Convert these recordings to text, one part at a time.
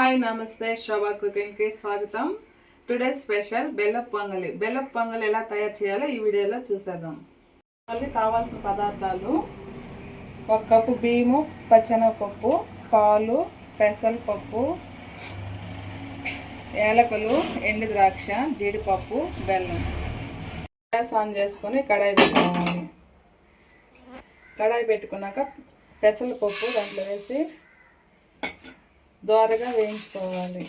Hi నమస్తే శోభా కుకింగ్కి స్వాగతం. Today special బెల్లపు పొంగలి. బెల్లపు పొంగలి ఎలా తయారు చేయాలో ఈ వీడియోలో చూసేద్దాం. పొంగలికి కావాల్సిన పదార్థాలు: 1 కప్పు బియ్యము, పచ్చెనగపప్పు, పాలు, పెసరపప్పు, యాలకులు, ఎండు ద్రాక్ష, జీడిపప్పు, బెల్లం. గ్యాస్ ఆన్ చేసుకొని కడాయి పెట్టుకోవాలి. కడాయి పెట్టుకున్నాక పెసరపప్పు దాంట్లో వేసి దోరగా వేయించుకోవాలి.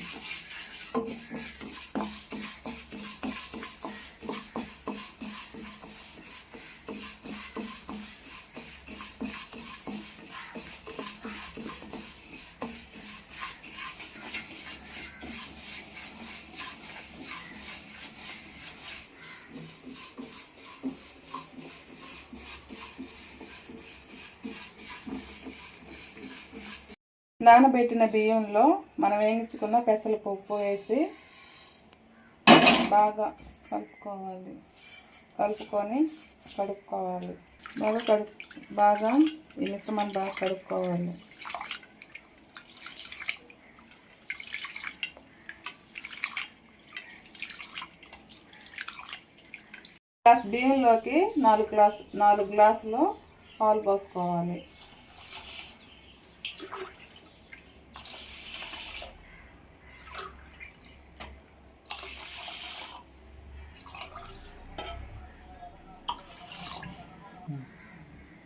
నానబెట్టిన బియ్యంలో మనం వేయించుకున్న పెసరపప్పు వేసి బాగా కలుపుకొని కడుక్కోవాలి. బాగా ఈ మిశ్రమాన్ని బాగా కడుక్కోవాలి. గ్లాస్ బియ్యంలోకి 4 గ్లాసులు పాలు పోసుకోవాలి.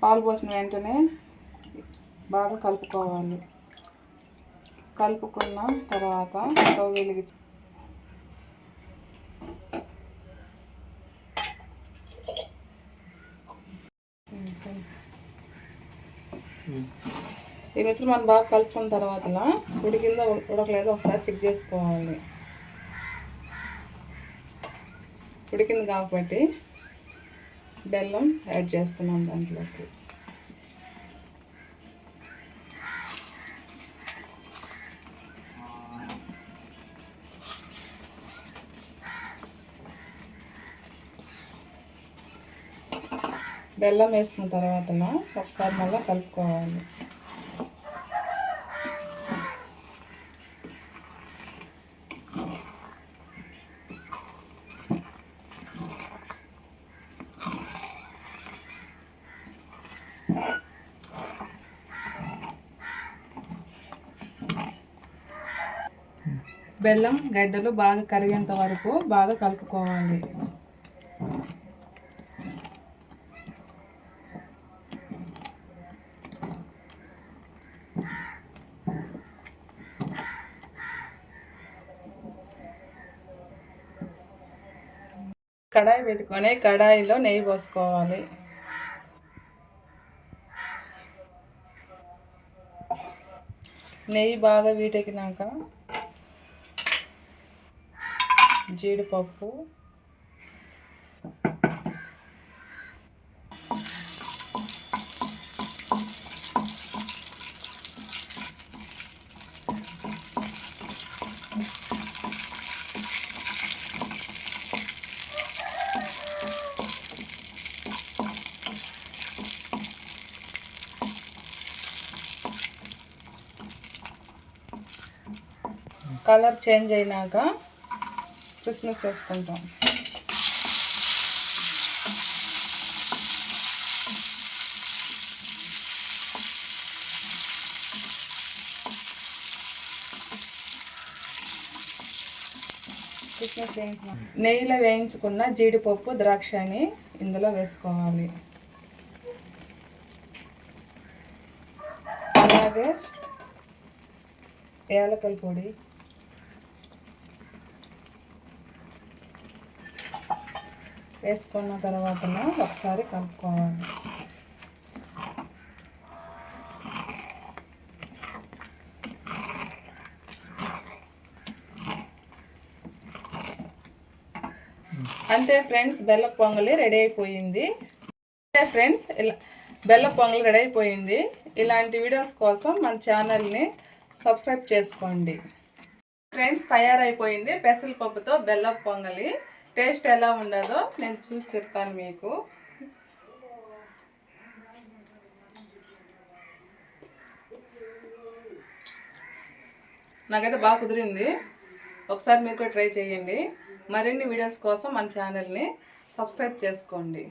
పాలు పోసిన వెంటనే బాగా కలుపుకోవాలి. కలుపుకున్న తర్వాత స్టవ్ వెలిగించి ఈ మిశ్రమాన్ని బాగా కలుపుకున్న తర్వాత ఉడికిందో ఉడకలేదో ఒకసారి చెక్ చేసుకోవాలి. ఉడికింది కాబట్టి బెల్లం యాడ్ చేస్తున్నాం దాంట్లోకి. బెల్లం వేసుకున్న తర్వాత ఒకసారి మళ్ళీ కలుపుకోవాలి. బెల్లం గడ్డలు బాగా కరిగేంత వరకు బాగా కలుపుకోవాలి. కడాయి పెట్టుకొని కడాయిలో నెయ్యి పోసుకోవాలి. నెయ్యి బాగా వీటెక్కినాక జీడిపప్పు, కలర్ చేంజ్ అయినాక కిస్మిస్ వేసుకుంటాం. కిస్మిస్ నెయ్యిలో వేయించుకున్న జీడిపప్పు, ద్రాక్షని ఇందులో వేసుకోవాలి. అలాగే యాలకుల పొడి, వేసుకున్న తర్వాత ఒకసారి కలుపుకోవాలి. అంతే ఫ్రెండ్స్, బెల్లపు పొంగలి రెడీ అయిపోయింది. బెల్లపు పొంగలి రెడీ అయిపోయింది. ఇలాంటి వీడియోస్ కోసం మన ఛానల్ని సబ్స్క్రైబ్ చేసుకోండి. ఫ్రెండ్స్, తయారైపోయింది పెసరపప్పుతో బెల్లపు పొంగలి. టేస్ట్ ఎలా ఉండదో నేను చూసి చెప్తాను మీకు. నాకైతే బాగా కుదిరింది. ఒకసారి మీరు కూడా ట్రై చేయండి. మరిన్ని వీడియోస్ కోసం మన ఛానల్ని సబ్స్క్రైబ్ చేసుకోండి.